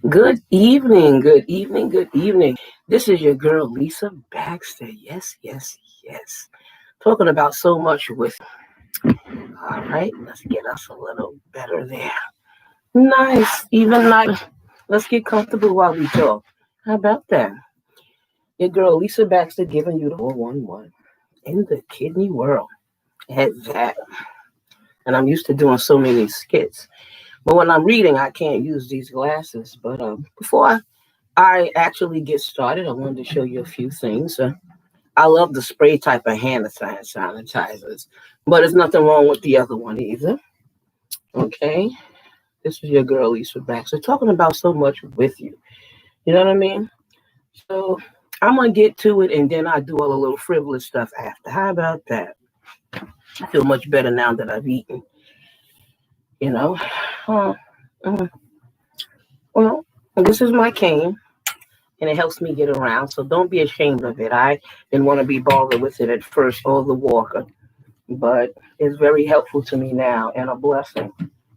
Good evening, good evening, good evening. This is your girl, Lisa Baxter. Yes, yes, yes. Talking about so much with. All right, let's get us a little better there. Nice, even nice. Let's get comfortable while we talk. How about that? Your girl, Lisa Baxter, giving you the 411 in the kidney world. At that. And I'm used to doing so many skits. But when I'm reading, I can't use these glasses. But before I actually get started, I wanted to show you a few things. I love the spray type of hand sanitizers, but there's nothing wrong with the other one either. Okay, this is your girl Lisa Baxter talking about so much with you. You know what I mean? So I'm gonna get to it, and then I do all the little frivolous stuff after. How about that? I feel much better now that I've eaten. You know. Uh, mm. Well, this is my cane, and it helps me get around. So don't be ashamed of it. I didn't want to be bothered with it at first, or the walker, but it's very helpful to me now and a blessing.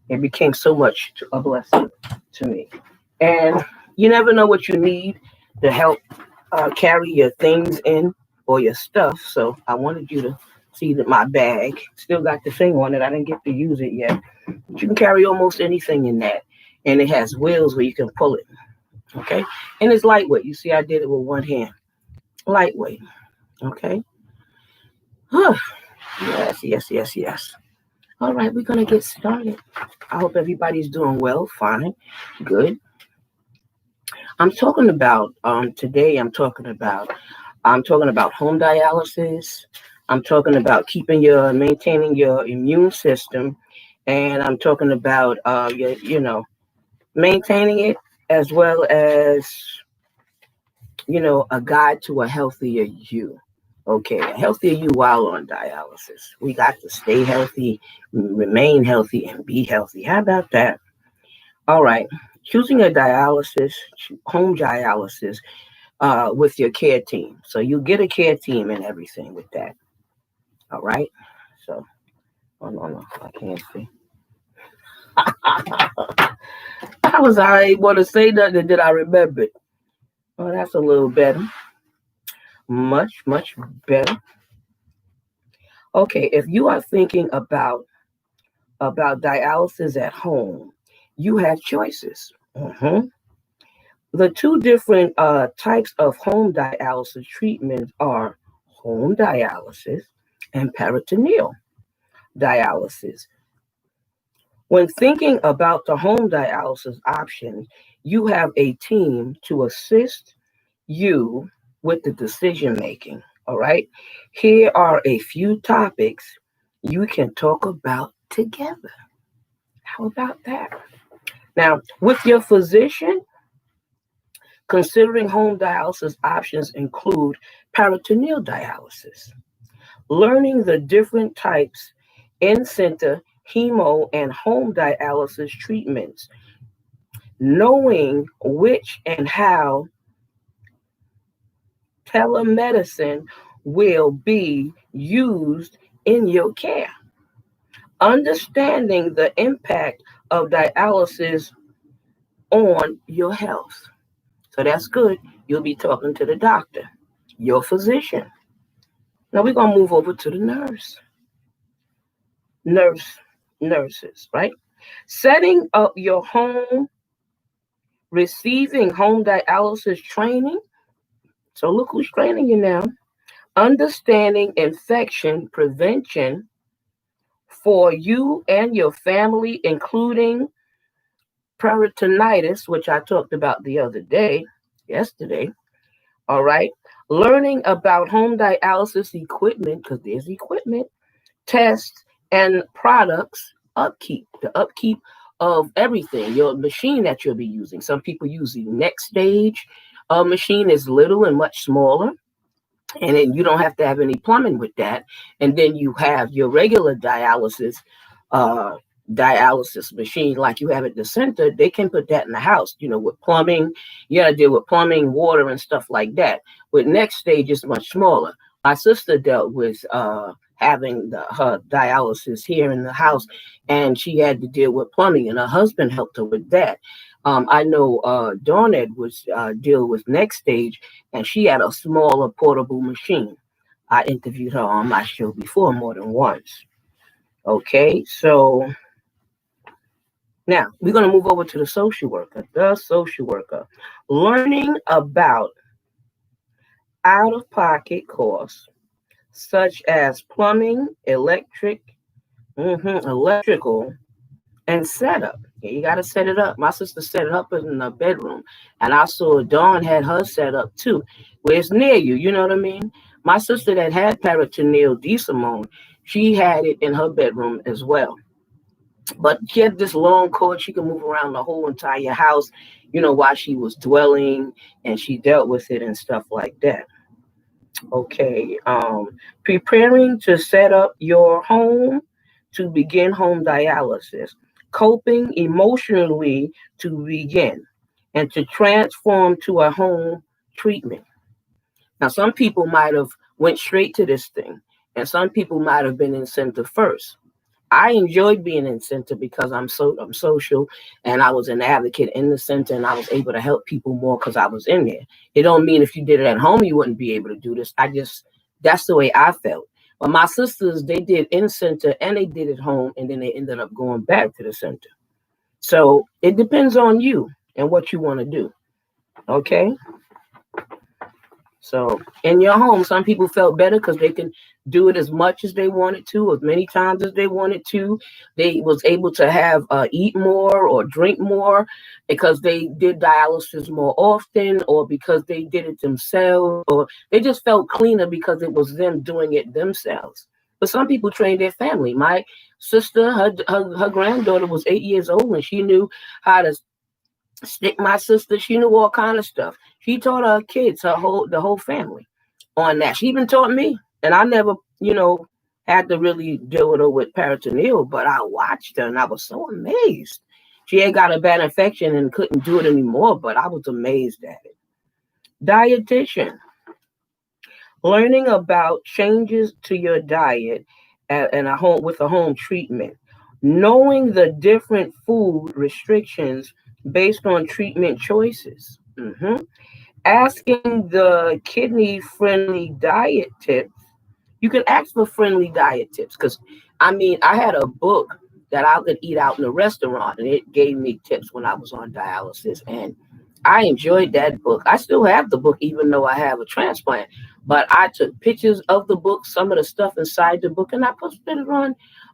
It became so much a blessing to me. And you never know what you need to help carry your things in or your stuff. So I wanted you to see that my bag still got the thing on it. I didn't get to use it yet. But you can carry almost anything in that. And it has wheels where you can pull it. Okay. And it's lightweight. You see, I did it with one hand. Lightweight. Okay. Yes, yes, yes, yes. All right, we're gonna get started. I hope everybody's doing well, fine, good. I'm talking about today. I'm talking about home dialysis. I'm talking about maintaining your immune system, and I'm talking about maintaining it as well as a guide to a healthier you. Okay, a healthier you while on dialysis. We got to stay healthy, remain healthy, and be healthy. How about that? All right. Choosing a home dialysis with your care team. So you get a care team and everything with that. All right. So, oh no, I can't see. I want to say nothing, did I remember it? Oh, that's a little better. Much, much better. Okay, if you are thinking about dialysis at home, you have choices. The two different types of home dialysis treatments are home dialysis and peritoneal dialysis. When thinking about the home dialysis option, you have a team to assist you with the decision making. All right. Here are a few topics you can talk about together. How about that? Now, with your physician, considering home dialysis options include peritoneal dialysis, learning the different types in-center hemo and home dialysis treatments, knowing which and how telemedicine will be used in your care, understanding the impact of dialysis on your health. So that's good. You'll be talking to the doctor, your physician. Now we're going to move over to the nurse, nurses, right? Setting up your home, receiving home dialysis training. So look who's training you now. Understanding infection prevention for you and your family, including peritonitis, which I talked about yesterday. All right. Learning about home dialysis equipment, because there's equipment, tests, and products, the upkeep of everything, your machine that you'll be using. Some people use the next stage machine is little and much smaller, and then you don't have to have any plumbing with that. And then you have your regular uh, dialysis machine like you have at the center. They can put that in the house, with plumbing. You got to deal with plumbing, water, and stuff like that. With next stage, it's much smaller. My sister dealt with having her dialysis here in the house, and she had to deal with plumbing, and her husband helped her with that. I know Dawnette was dealing with Next Stage, and she had a smaller portable machine. I interviewed her on my show before more than once. Okay, so now we're going to move over to the social worker. The social worker. Learning about out of pocket costs such as plumbing, electrical, and setup. Yeah, you got to set it up. My sister set it up in the bedroom, and I saw Dawn had her set up too, where it's near you. You know what I mean? My sister that had peritoneal DeSimone, she had it in her bedroom as well. But she had this long cord. She could move around the whole entire house, while she was dwelling, and she dealt with it and stuff like that. Okay. Preparing to set up your home to begin home dialysis, coping emotionally to begin, and to transform to a home treatment. Now, some people might have went straight to this thing, and some people might have been in center first. I enjoyed being in center because I'm social, and I was an advocate in the center, and I was able to help people more because I was in there. It don't mean if you did it at home you wouldn't be able to do this. That's the way I felt. But my sisters, they did in center and they did it home, and then they ended up going back to the center. So it depends on you and what you want to do. Okay. So in your home, some people felt better because they can do it as much as they wanted to, as many times as they wanted to. They was able to have eat more or drink more because they did dialysis more often, or because they did it themselves, or they just felt cleaner because it was them doing it themselves. But some people trained their family. My sister, her granddaughter was 8 years old, and she knew how to stick my sister. She knew all kind of stuff. She taught her kids, the whole family on that. She even taught me, and I never, had to really deal with her with peritoneal, but I watched her and I was so amazed. She had got a bad infection and couldn't do it anymore, but I was amazed at it. Dietitian, learning about changes to your diet and a home with a home treatment, knowing the different food restrictions based on treatment choices. Asking the kidney friendly diet tips. You can ask for friendly diet tips because, I had a book that I could eat out in a restaurant, and it gave me tips when I was on dialysis. And I enjoyed that book. I still have the book, even though I have a transplant. But I took pictures of the book, some of the stuff inside the book, and I posted it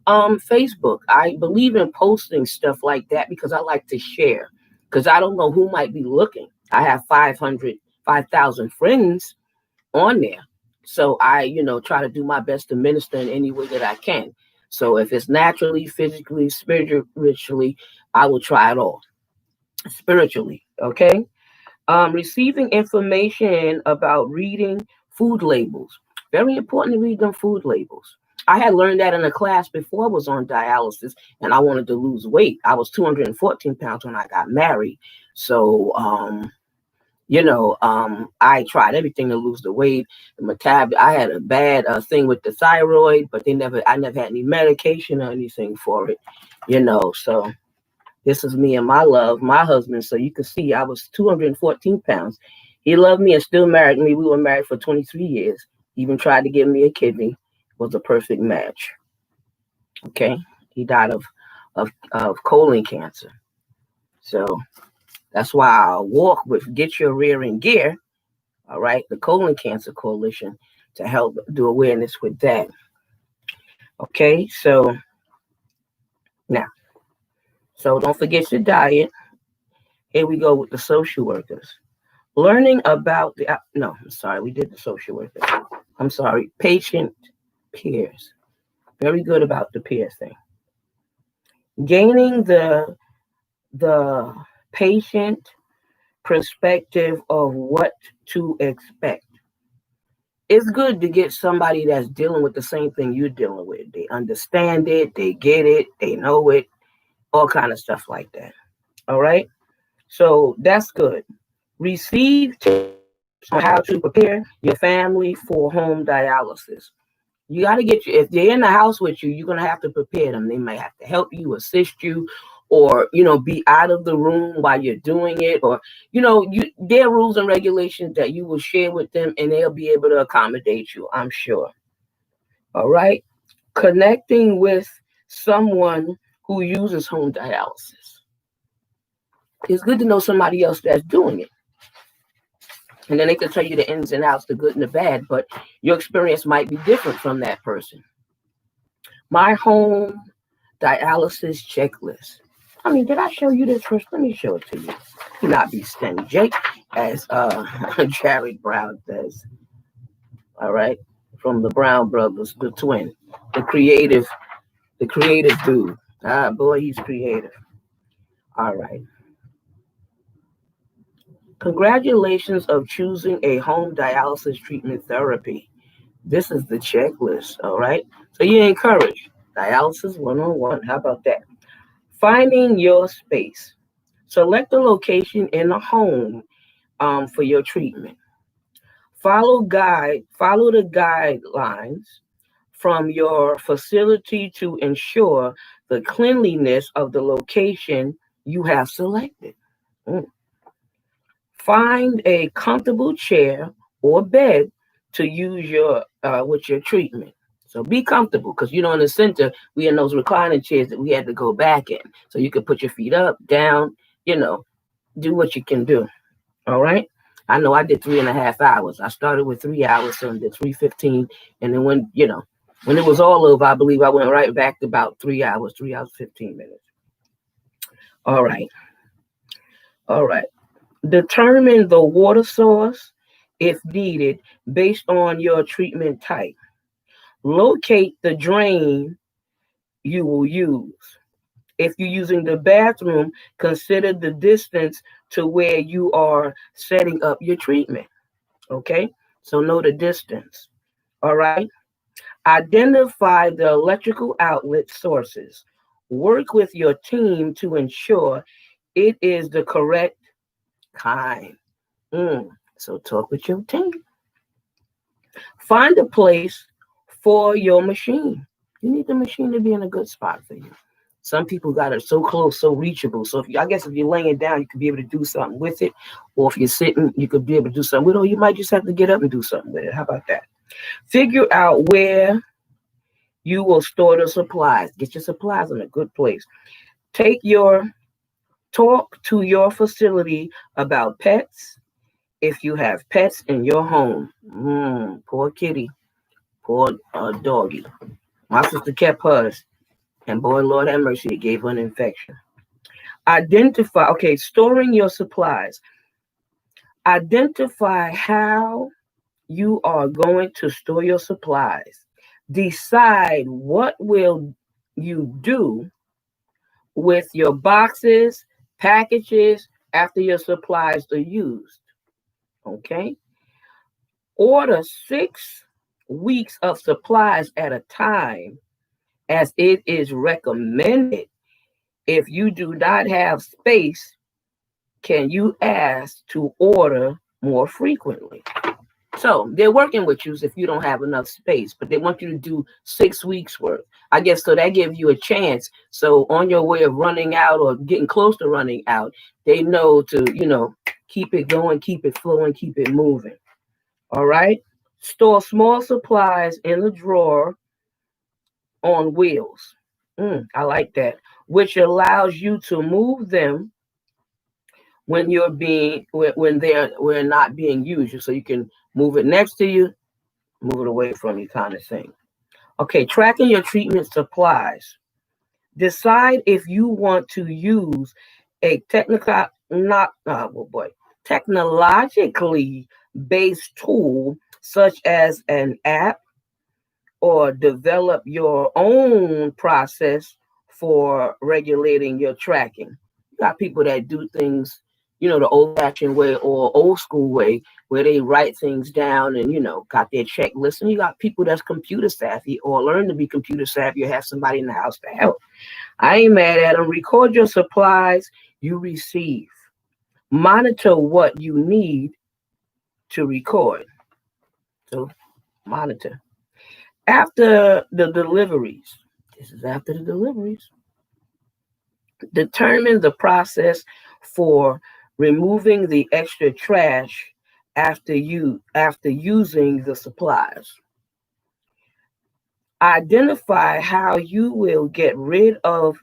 on Facebook. I believe in posting stuff like that because I like to share, because I don't know who might be looking. I have 5,000 friends on there. So I, try to do my best to minister in any way that I can. So if it's naturally, physically, spiritually, I will try it all. Spiritually, okay? Receiving information about reading food labels. Very important to read them food labels. I had learned that in a class before I was on dialysis, and I wanted to lose weight. I was 214 pounds when I got married. So, I tried everything to lose the weight. I had a bad thing with the thyroid, but I never had any medication or anything for it, so this is me and my husband. So you can see I was 214 pounds. He loved me and still married me. We were married for 23 years. Even tried to give me a kidney. Was a perfect match. Okay. He died of colon cancer. So that's why I walk with Get Your Rear in Gear. All right. The Colon Cancer Coalition to help do awareness with that. Okay. So now, don't forget your diet. Here we go with the social workers. Learning about we did the social workers. I'm sorry, patient peers. Very good about the peer thing. Gaining the patient perspective of what to expect. It's good to get somebody that's dealing with the same thing you're dealing with. They understand it, they get it, they know it, all kind of stuff like that. All right. So that's good. Receive tips on how to prepare your family for home dialysis. You got to if they're in the house with you, you're going to have to prepare them. They might have to help you, assist you, or be out of the room while you're doing it, or there are rules and regulations that you will share with them, and they'll be able to accommodate you, I'm sure. All right. Connecting with someone who uses home dialysis. It's good to know somebody else that's doing it. And then they can tell you the ins and outs, the good and the bad, but your experience might be different from that person. My home dialysis checklist. I mean, did I show you this first? Let me show it to you. Do not be stingy, as Jared Brown says. All right, from the Brown brothers, the twin, the creative, the creative dude. Ah, boy, he's creative. All right. Congratulations of choosing a home dialysis treatment therapy. This is the checklist. All right. So you're encouraged. Dialysis 101. How about that? Finding your space. Select a location in the home for your treatment. Follow the guidelines from your facility to ensure the cleanliness of the location you have selected. Mm. Find a comfortable chair or bed to use your with your treatment. So be comfortable, because in the center we in those reclining chairs that we had to go back in. So you can put your feet up, down, do what you can do. All right. I know I did 3.5 hours. I started with 3 hours, so I did 3:15, and then when it was all over, I believe I went right back to about 3 hours, 3 hours 15 minutes. All right. All right. Determine the water source if needed based on your treatment type. Locate the drain you will use. If you're using the bathroom, consider the distance to where you are setting up your treatment. Okay? So know the distance. All right? Identify the electrical outlet sources. Work with your team to ensure it is the correct kind. So talk with your team. Find a place for your machine. You need the machine to be in a good spot for you. Some people got it so close, so reachable. So I guess if you're laying down, you could be able to do something with it. Or if you're sitting, you could be able to do something with it. Or you might just have to get up and do something with it. How about that? Figure out where you will store the supplies. Get your supplies in a good place. Talk to your facility about pets. If you have pets in your home, poor kitty, poor doggy. My sister kept hers, and boy, Lord have mercy, it gave her an infection. Storing your supplies. Identify how you are going to store your supplies. Decide what will you do with your boxes, packages after your supplies are used. Okay? Order 6 weeks of supplies at a time, as it is recommended. If you do not have space, can you ask to order more frequently? So they're working with you if you don't have enough space, but they want you to do 6 weeks worth. I guess so that gives you a chance. So on your way of running out or getting close to running out, they know to, keep it going, keep it flowing, keep it moving. All right. Store small supplies in the drawer on wheels. I like that, which allows you to move them when we're not being used. So you can move it next to you, move it away from you, kind of thing. Okay, tracking your treatment supplies. Decide if you want to use a technologically based tool such as an app, or develop your own process for regulating your tracking. You got people that do things, the old-fashioned way or old school way, where they write things down and, got their checklist. And you got people that's computer savvy or learn to be computer savvy or have somebody in the house to help. I ain't mad at them. Record your supplies you receive. Monitor what you need to record. So monitor. After the deliveries, this is after the deliveries. Determine the process for removing the extra trash after using the supplies. Identify how you will get rid of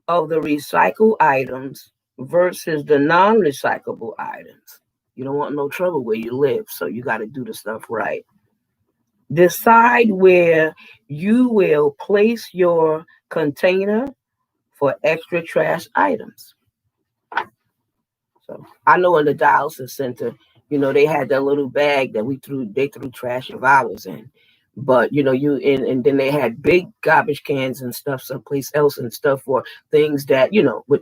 the recycled items versus the non-recyclable items. You don't want no trouble where you live, so you got to do the stuff right. Decide where you will place your container for extra trash items. So I know in the dialysis center, they had that little bag that they threw trash of ours in. But and then they had big garbage cans and stuff someplace else and stuff for things that,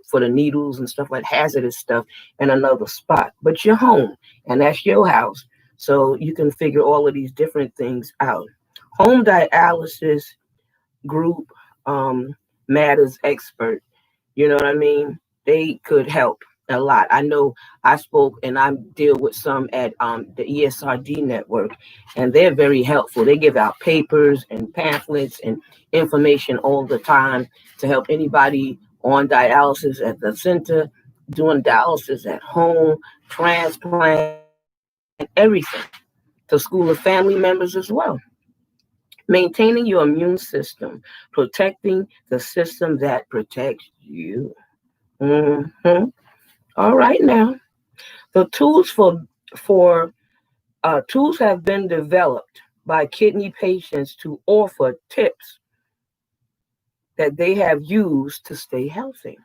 for the needles and stuff like hazardous stuff in another spot. But you're home and that's your house. So you can figure all of these different things out. Home dialysis group matters expert. You know what I mean? They could help a lot. I know I spoke and I deal with some at the ESRD network, and they're very helpful. They give out papers and pamphlets and information all the time to help anybody on dialysis at the center, doing dialysis at home, transplant, everything. To school of family members as well. Maintaining your immune system, protecting the system that protects you. Mm-hmm. All right, now the for tools have been developed by kidney patients to offer tips that they have used to stay healthy.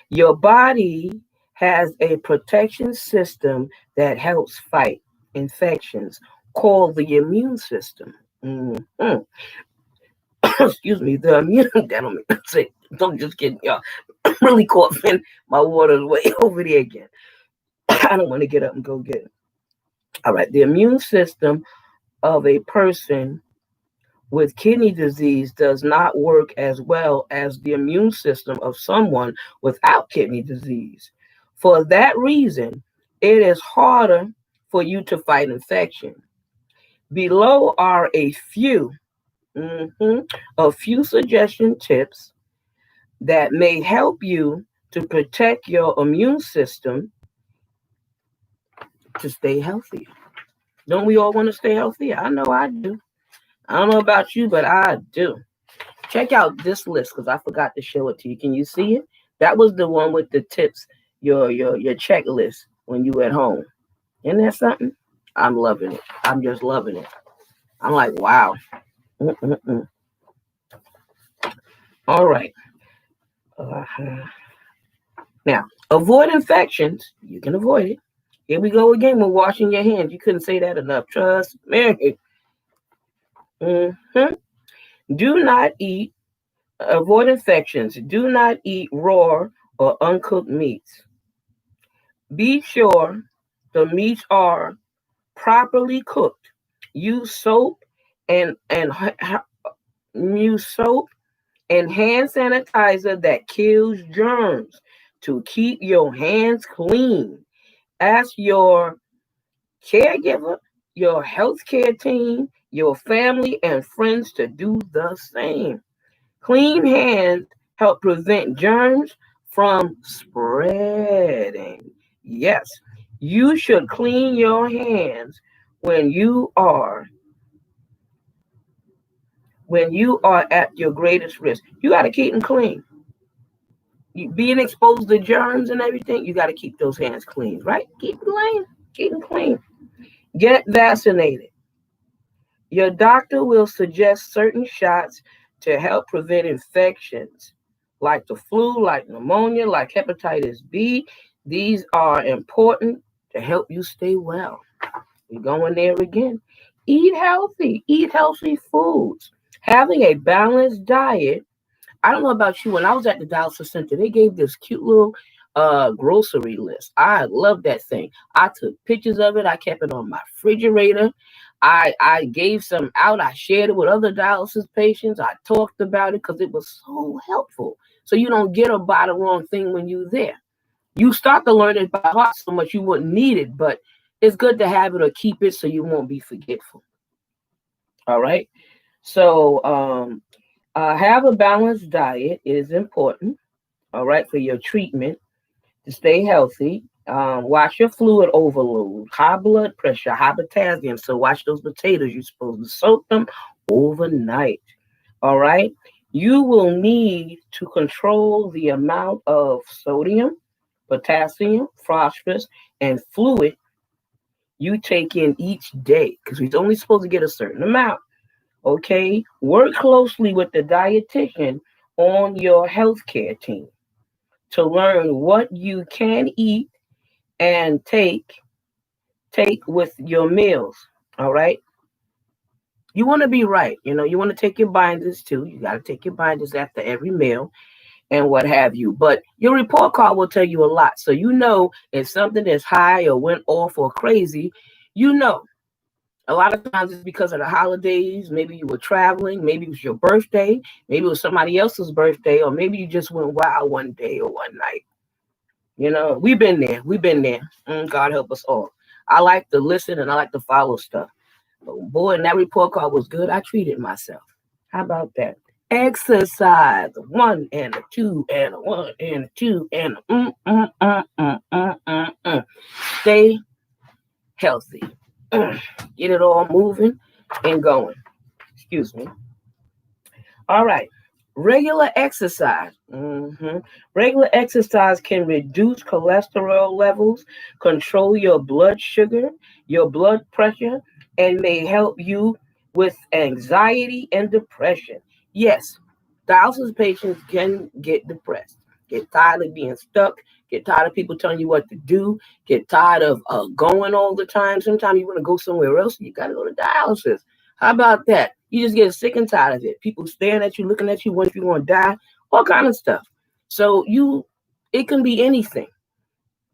Your body has a protection system that helps fight infections called the immune system. Mhm. Excuse me, the immune. Don't just get y'all really coughing. My water's way over there again. I don't want to get up and go get it. All right, the immune system of a person with kidney disease does not work as well as the immune system of someone without kidney disease. For that reason, it is harder for you to fight infection. Below are mhm, a few suggestion tips that may help you to protect your immune system to stay healthy. Don't we all want to stay healthy? I know I do. I don't know about you, but I do. Check out this list because I forgot to show it to you. Can you see it? That was the one with the tips, your checklist when you at home. Isn't that something? I'm loving it. I'm just loving it. I'm like, wow. Mm-mm-mm. All right. Uh-huh. Now, avoid infections. You can avoid it. Here we go again with washing your hands. You couldn't say that enough. Trust me. Mm-hmm. Do not eat. Avoid infections. Do not eat raw or uncooked meats. Be sure the meats are properly cooked. Use soap and use soap and hand sanitizer that kills germs to keep your hands clean. Ask your caregiver, your healthcare team, your family, and friends to do the same. Clean hands help prevent germs from spreading. Yes, you should clean your hands when you are at your greatest risk. You got to keep them clean. Being exposed to germs and everything, you got to keep those hands clean, right? Keep them clean. Keep them clean. Get vaccinated. Your doctor will suggest certain shots to help prevent infections like the flu, like pneumonia, like hepatitis B. These are important to help you stay well. We're going there again. Eat healthy. Eat healthy foods. Having a balanced diet. I don't know about you. When I was at the dialysis center, they gave this cute little grocery list. I love that thing. I took pictures of it. I kept it on my refrigerator. I gave some out. I shared it with other dialysis patients. I talked about it because it was so helpful. So you don't get or buy the wrong thing when you're there. You start to learn it by heart so much you wouldn't need it, but it's good to have it or keep it so you won't be forgetful. All right. So have a balanced diet is important. all right, for your treatment to stay healthy. Watch your fluid overload, high blood pressure, high potassium. So watch those potatoes. You're supposed to soak them overnight. All right. You will need to control the amount of sodium, potassium, phosphorus, and fluid you take in each day because we're only supposed to get a certain amount. Okay. Work closely with the dietitian on your healthcare team to learn what you can eat and take with your meals. All right. You want to be right. You want to take your binders too. You got to take your binders after every meal and what have you. But your report card will tell you a lot. So if something is high or went off or crazy, you know. A lot of times it's because of the holidays. Maybe you were traveling. Maybe it was your birthday. Maybe it was somebody else's birthday. Or maybe you just went wild one day or one night. We've been there. We've been there. God help us all. I like to listen and I like to follow stuff. But boy, and that report card was good. I treated myself. How about that? Exercise. A one and a two and a one and a two and a. Stay healthy. Get it all moving and going. Excuse me. All right. Regular exercise. Regular exercise can reduce cholesterol levels, control your blood sugar, your blood pressure, and may help you with anxiety and depression. Yes, dialysis patients can get depressed, get tired of being stuck, get tired of people telling you what to do, get tired of going all the time. Sometimes you want to go somewhere else and you got to go to dialysis. How about that? You just get sick and tired of it. People staring at you, looking at you, wondering if you're going to die, all kind of stuff. So it can be anything.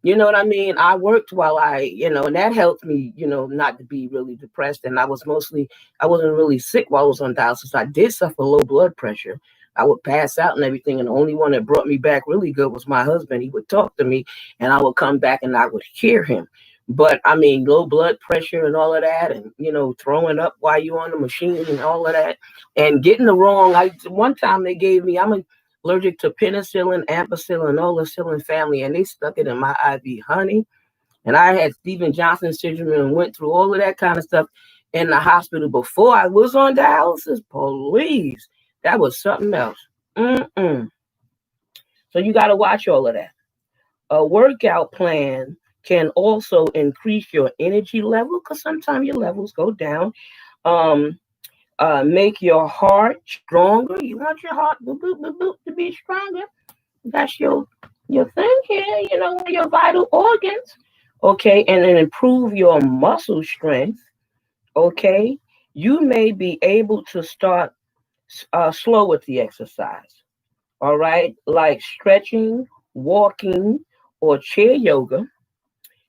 You know what I mean? I worked while and that helped me, not to be really depressed. And I wasn't really sick while I was on dialysis. I did suffer low blood pressure. I would pass out and everything. And the only one that brought me back really good was my husband. He would talk to me and I would come back and I would hear him. But I mean, low blood pressure and all of that, and throwing up while you're on the machine and all of that, and getting the wrong. One time they gave me, I'm allergic to penicillin, ampicillin, all the Cillin family, and they stuck it in my IV, honey. And I had Steven Johnson syndrome and went through all of that kind of stuff in the hospital before I was on dialysis. Please, that was something else. So you got to watch all of that. A workout plan can also increase your energy level because sometimes your levels go down. Make your heart stronger. You want your heart to be stronger. That's your thing here, your vital organs. Okay, and then improve your muscle strength. Okay, you may be able to start slow with the exercise. All right, like stretching, walking, or chair yoga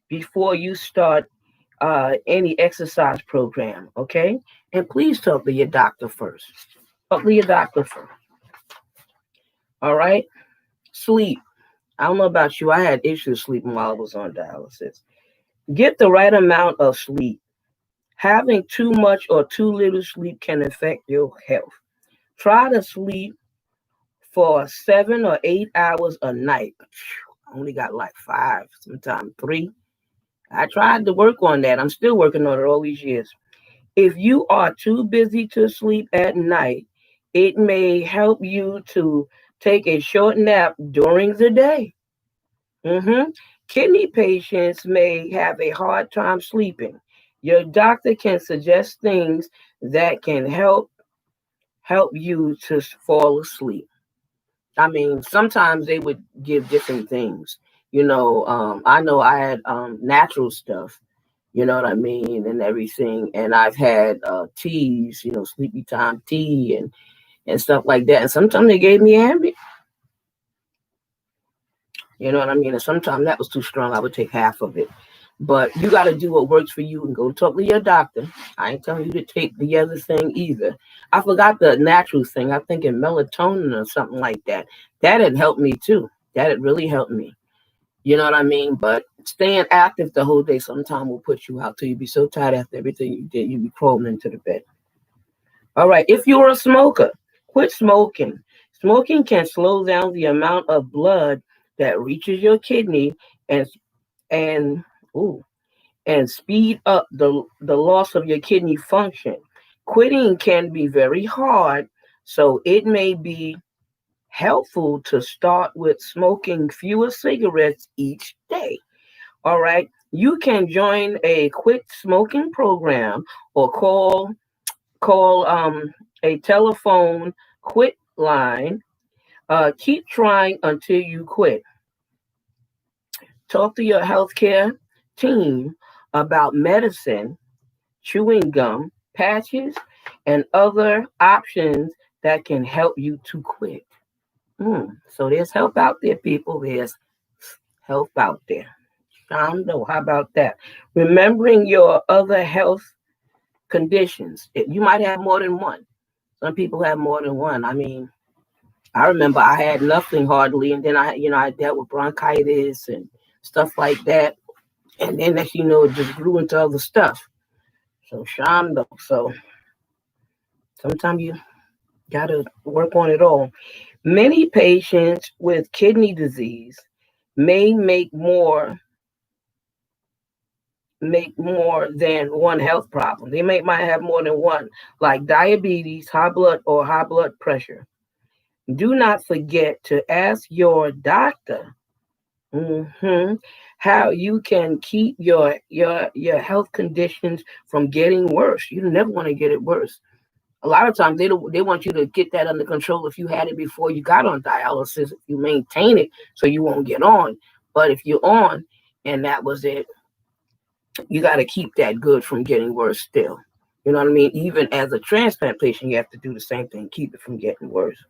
before you start any exercise program. Okay, and please talk to your doctor first. Talk to your doctor first. All right, sleep. I don't know about you. I had issues sleeping while I was on dialysis. Get the right amount of sleep. Having too much or too little sleep can affect your health. Try to sleep for 7 or 8 hours a night. I only got like 5, sometimes 3. I tried to work on that. I'm still working on it all these years. If you are too busy to sleep at night, it may help you to take a short nap during the day. Kidney patients may have a hard time sleeping. Your doctor can suggest things that can help you to fall asleep. I mean, sometimes they would give different things. I know I had natural stuff, you know what I mean, and everything. And I've had teas, sleepy time tea and stuff like that. And sometimes they gave me Ambien. You know what I mean? And sometimes that was too strong. I would take half of it. But you got to do what works for you and go talk to your doctor. I ain't telling you to take the other thing either. I forgot the natural thing. I think in melatonin or something like that. That had helped me too. That had really helped me. You know what I mean? But staying active the whole day sometimes will put you out till you be so tired after everything you did, you be crawling into the bed. All right. If you're a smoker, quit smoking. Smoking can slow down the amount of blood that reaches your kidney and and ooh, and speed up the loss of your kidney function. Quitting can be very hard, so it may be helpful to start with smoking fewer cigarettes each day. All right. You can join a quit smoking program or call a telephone quit line. Keep trying until you quit. Talk to your healthcare team about medicine, chewing gum, patches, and other options that can help you to quit. So there's help out there, people. There's help out there. Shondo, how about that? Remembering your other health conditions. You might have more than one. Some people have more than one. I mean, I remember I had nothing hardly, and then I dealt with bronchitis and stuff like that, and then next it just grew into other stuff. So Shondo. So sometimes you gotta work on it all. Many patients with kidney disease may make more than one health problem. They might have more than one, like diabetes, high blood pressure. Do not forget to ask your doctor mhm, how you can keep your health conditions from getting worse. You never want to get it worse. A lot of times they want you to get that under control if you had it before you got on dialysis, if you maintain it so you won't get on. But if you're on and that was it, you got to keep that good from getting worse still. You know what I mean? Even as a transplant patient, you have to do the same thing, keep it from getting worse.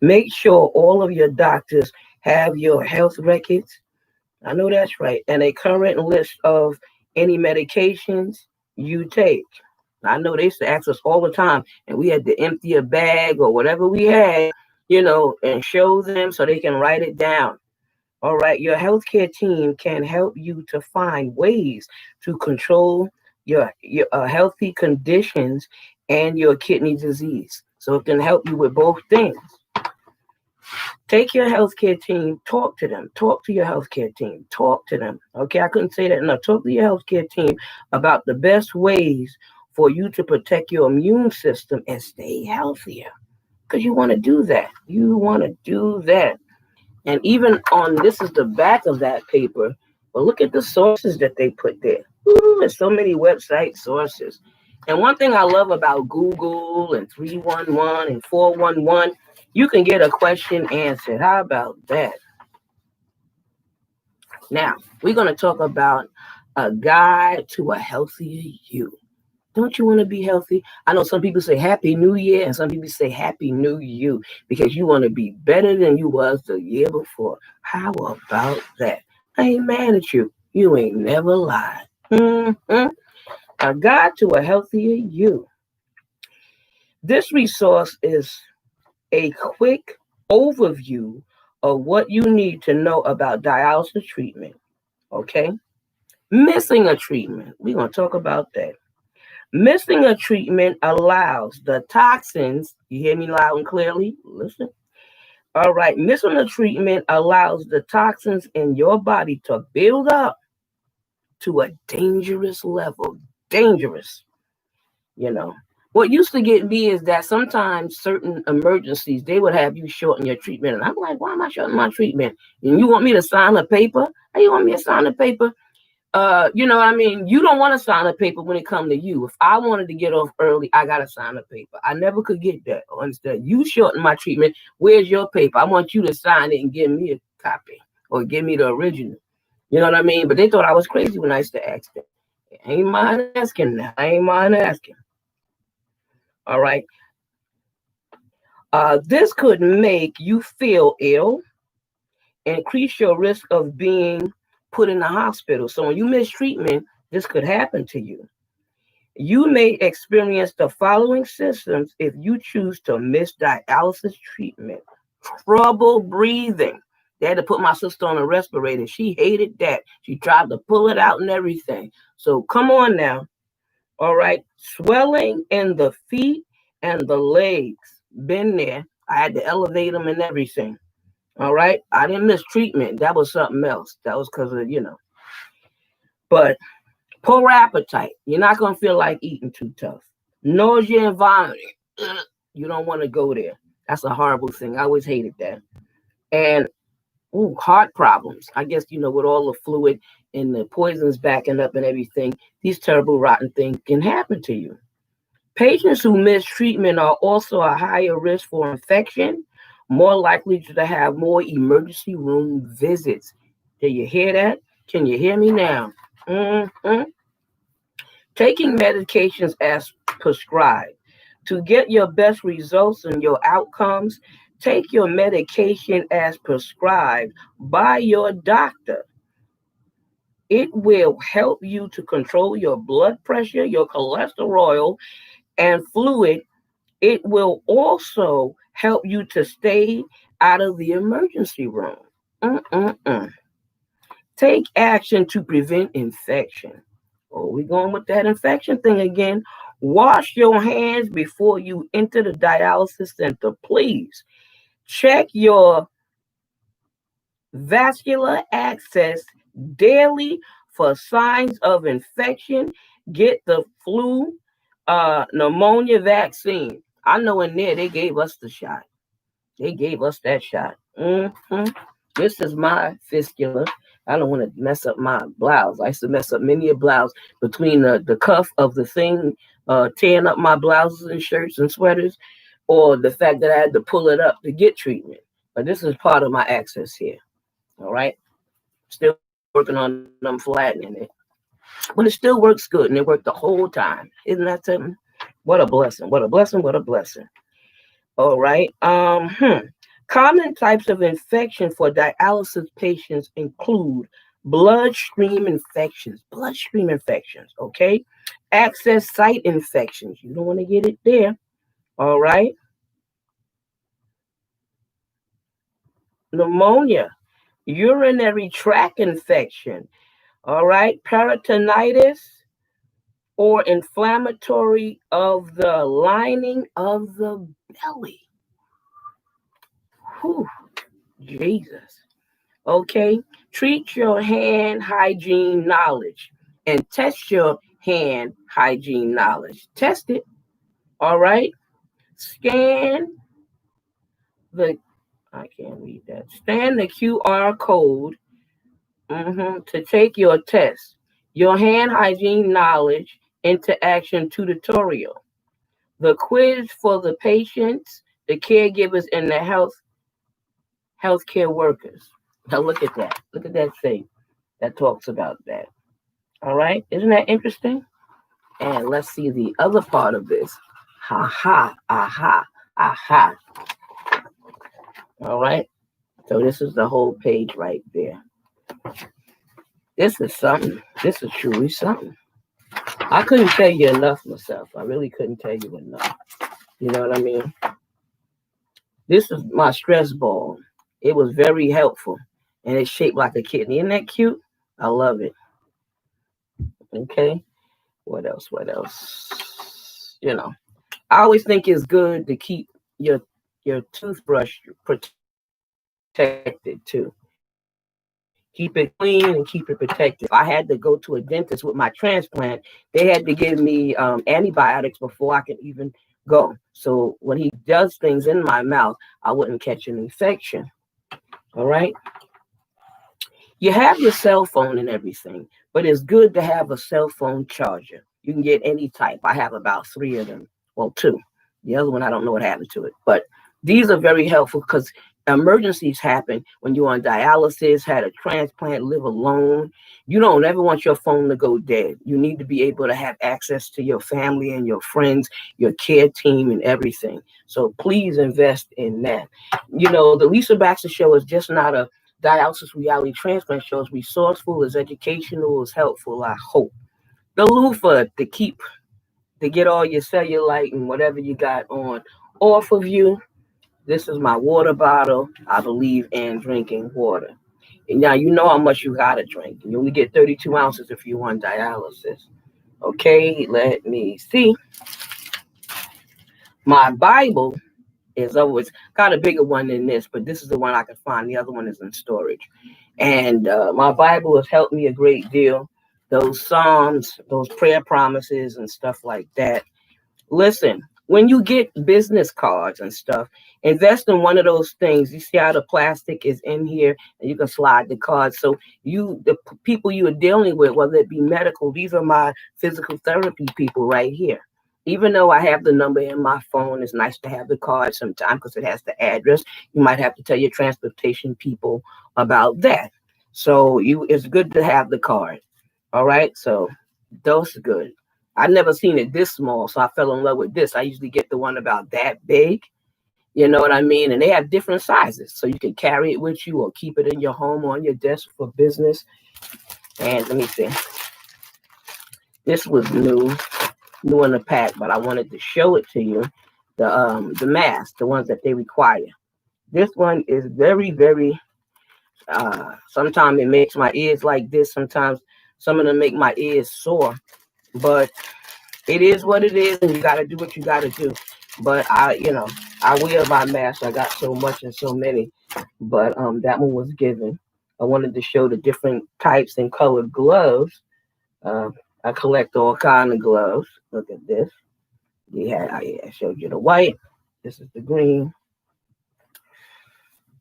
Make sure all of your doctors have your health records. I know that's right. And a current list of any medications you take. I know they used to ask us all the time, and we had to empty a bag or whatever we had, and show them so they can write it down. All right, your healthcare team can help you to find ways to control your healthy conditions and your kidney disease. So it can help you with both things. Take your healthcare team, talk to them, talk to your healthcare team, talk to them. Okay, I couldn't say that enough. Talk to your healthcare team about the best ways for you to protect your immune system and stay healthier. Because you want to do that. You want to do that. And even on this is the back of that paper, but look at the sources that they put there. Ooh, there's so many website sources. And one thing I love about Google and 311 and 411, you can get a question answered. How about that? Now, we're going to talk about a guide to a healthier you. Don't you want to be healthy? I know some people say Happy New Year and some people say Happy New You because you want to be better than you was the year before. How about that? I ain't mad at you. You ain't never lied. A guide to a healthier you. This resource is a quick overview of what you need to know about dialysis treatment. Okay? Missing a treatment. We're going to talk about that. Missing a treatment allows the toxins, you hear me loud and clearly? Listen. All right, missing a treatment allows the toxins in your body to build up to a dangerous level. Dangerous, you know. What used to get me is that sometimes certain emergencies, they would have you shorten your treatment. And I'm like, why am I shortening my treatment? And you want me to sign a paper? How you want me to sign a paper? You know what I mean? You don't want to sign a paper when it comes to you. If I wanted to get off early, I gotta sign a paper. I never could get that. Understand? You shorten my treatment. Where's your paper? I want you to sign it and give me a copy or give me the original. You know what I mean? But they thought I was crazy when I used to ask them. I ain't mind asking now. I ain't mind asking. All right. This could make you feel ill, increase your risk of being put in the hospital. So when you miss treatment, this could happen to you. You may experience the following symptoms if you choose to miss dialysis treatment. Trouble breathing. They had to put my sister on a respirator. She hated that. She tried to pull it out and everything. So come on now. All right. Swelling in the feet and the legs. Been there. I had to elevate them and everything. All right. I didn't miss treatment. That was something else. That was because of, But poor appetite. You're not going to feel like eating too tough. Nausea and vomiting. You don't want to go there. That's a horrible thing. I always hated that. And heart problems. I guess, with all the fluid and the poisons backing up and everything, these terrible, rotten things can happen to you. Patients who miss treatment are also a higher risk for infection, more likely to have more emergency room visits. Do you hear that? Can you hear me now? Mm-hmm. Taking medications as prescribed. To get your best results and your outcomes, take your medication as prescribed by your doctor. It will help you to control your blood pressure, your cholesterol, and fluid. It will also help you to stay out of the emergency room. Mm-mm-mm. Take action to prevent infection. Oh, we're going with that infection thing again. Wash your hands before you enter the dialysis center, please. Check your vascular access daily for signs of infection. Get the flu, pneumonia vaccine. I know in there they gave us the shot. They gave us that shot. This is my fistula. I don't want to mess up my blouse. I used to mess up many a blouse between the cuff of the thing, tearing up my blouses and shirts and sweaters, or the fact that I had to pull it up to get treatment. But this is part of my access here. All right. Still working on them flattening it. But it still works good, and it worked the whole time. Isn't that something? What a blessing. What a blessing. What a blessing. All right. Common types of infection for dialysis patients include bloodstream infections. Bloodstream infections. Okay. Access site infections. You don't want to get it there. All right. Pneumonia, urinary tract infection. All right. Peritonitis or inflammatory of the lining of the belly. Whew, Jesus. Okay. Treat your hand hygiene knowledge and test your hand hygiene knowledge. Test it. All right. Scan the, I can't read that. Scan the QR code to take your test. Your hand hygiene knowledge into action tutorial. The quiz for the patients, the caregivers, and the healthcare workers. Now look at that. Look at that thing that talks about that. All right. Isn't that interesting? And let's see the other part of this. Ha ha, aha, aha. All right. So this is the whole page right there. This is something. This is truly something. I couldn't tell you enough myself. I really couldn't tell you enough. You know what I mean? This is my stress ball. It was very helpful. And it's shaped like a kidney. Isn't that cute? I love it. Okay. What else? What else? I always think it's good to keep your toothbrush protected too. Keep it clean and keep it protected. If I had to go to a dentist with my transplant, they had to give me antibiotics before I could even go. So when he does things in my mouth, I wouldn't catch an infection. All right. You have your cell phone and everything, but it's good to have a cell phone charger. You can get any type. I have about 3 of them. Well, 2. The other one, I don't know what happened to it. But these are very helpful because emergencies happen when you're on dialysis, had a transplant, live alone. You don't ever want your phone to go dead. You need to be able to have access to your family and your friends, your care team, and everything. So please invest in that. The Lisa Baxter Show is just not a dialysis reality transplant show. It's resourceful, it's educational, it's helpful, I hope. The loofah to get all your cellulite and whatever you got on off of you. This is my water bottle. I believe in drinking water. And now you know how much you gotta drink. You only get 32 ounces if you want dialysis. Okay, let me see. My Bible It's always got a bigger one than this, but this is the one I can find. The other one is in storage. And my Bible has helped me a great deal. Those Psalms, those prayer promises, and stuff like that. Listen, when you get business cards and stuff, invest in one of those things. You see how the plastic is in here, and you can slide the card. So the people you are dealing with, whether it be medical, these are my physical therapy people right here. Even though I have the number in my phone, it's nice to have the card sometimes because it has the address. You might have to tell your transportation people about that. So it's good to have the card. All right. So those are good. I never seen it this small, so I fell in love with this. I usually get the one about that big. You know what I mean? And they have different sizes, so you can carry it with you or keep it in your home or on your desk for business. And let me see. This was new in the pack, but I wanted to show it to you. The masks, the ones that they require. This one is very, very. Sometimes it makes my ears like this. Sometimes some of them make my ears sore, but it is what it is, and you got to do what you got to do. But I wear my mask. I got so much and so many, but that one was given. I wanted to show the different types and colored gloves. Uh, I collect all kind of gloves. Look at this. I showed you the white. This is the green.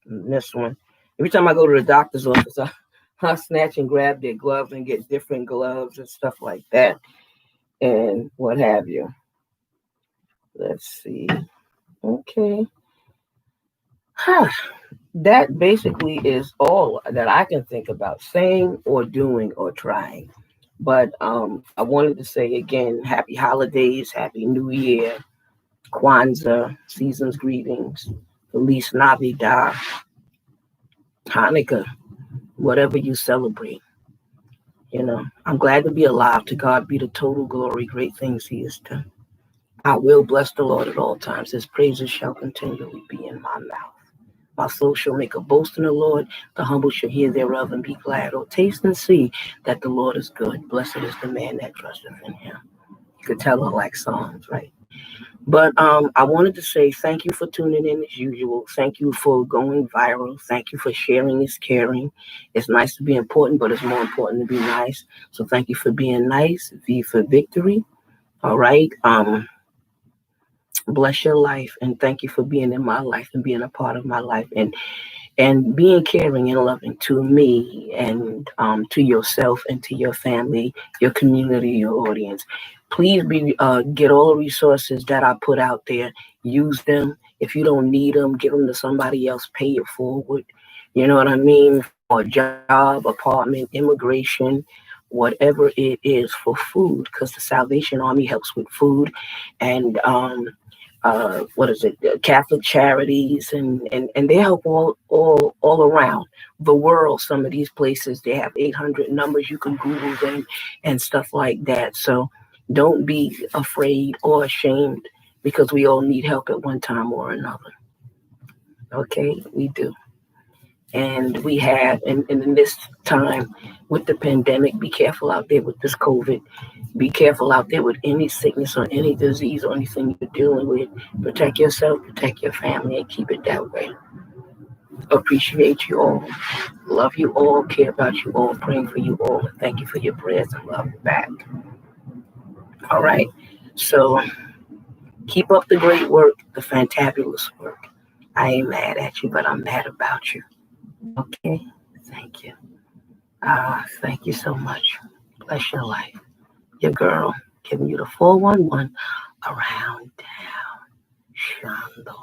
And this one. Every time I go to the doctor's office, I snatch and grab their gloves and get different gloves and stuff like that, and what have you. Let's see. Okay. That basically is all that I can think about saying or doing or trying. But I wanted to say again, happy holidays, happy New Year, Kwanzaa, season's greetings, Feliz Navidad, Hanukkah, whatever you celebrate. I'm glad to be alive. To God be the total glory, great things He has done. I will bless the Lord at all times. His praises shall continually be in my mouth. My soul shall make a boast in the Lord. The humble shall hear thereof and be glad. Oh, taste and see that the Lord is good. Blessed is the man that trusteth in him. You could tell I like songs, right? But I wanted to say thank you for tuning in as usual. Thank you for going viral. Thank you for sharing is caring. It's nice to be important, but it's more important to be nice. So thank you for being nice. V for victory. All right. Bless your life, and thank you for being in my life and being a part of my life, and being caring and loving to me, and to yourself and to your family, your community, your audience. Please get all the resources that I put out there. Use them. If you don't need them, give them to somebody else. Pay it forward. You know what I mean? For a job, apartment, immigration, whatever it is, for food, because the Salvation Army helps with food, and what is it, Catholic charities, and they help all around the world. Some of these places, they have 800 numbers you can Google them and stuff like that. So don't be afraid or ashamed, because we all need help at one time or another. Okay, we do. And we have, and in this time with the pandemic, be careful out there with this COVID. Be careful out there with any sickness or any disease or anything you're dealing with. Protect yourself, protect your family, and keep it that way. Appreciate you all. Love you all. Care about you all. Praying for you all. And thank you for your prayers and love back. All right. So keep up the great work, the fantabulous work. I ain't mad at you, but I'm mad about you. Okay? Thank you. Thank you so much. Bless your life. Your girl giving you the 411 around town. Shando.